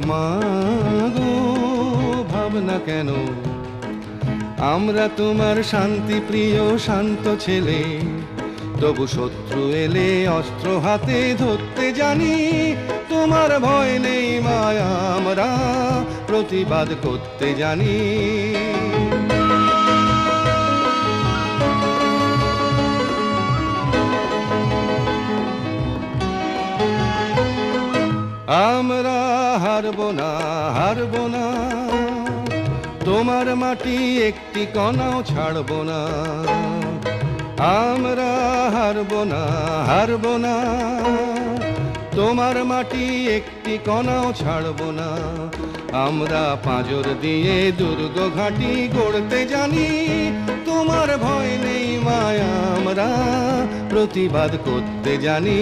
মা গো, ভাবনা কেন? আমরা তোমার শান্তি প্রিয় শান্ত ছেলে, তবু শত্রু এলে অস্ত্র হাতে ধরতে জানি। তোমার ভয় নেই মায়া, আমরা প্রতিবাদ করতে জানি। আমরা হারবো না, হারবো না, তোমার মাটি একটি কণাও ছাড়বো না। আমরা হারবো না, হারবো না, তোমার মাটি একটি কণাও ছাড়বো না। আমরা পাঁজর দিয়ে দুর্গ ঘাঁটি গড়তে জানি। তোমার ভয় নেই মায়া, আমরা প্রতিবাদ করতে জানি।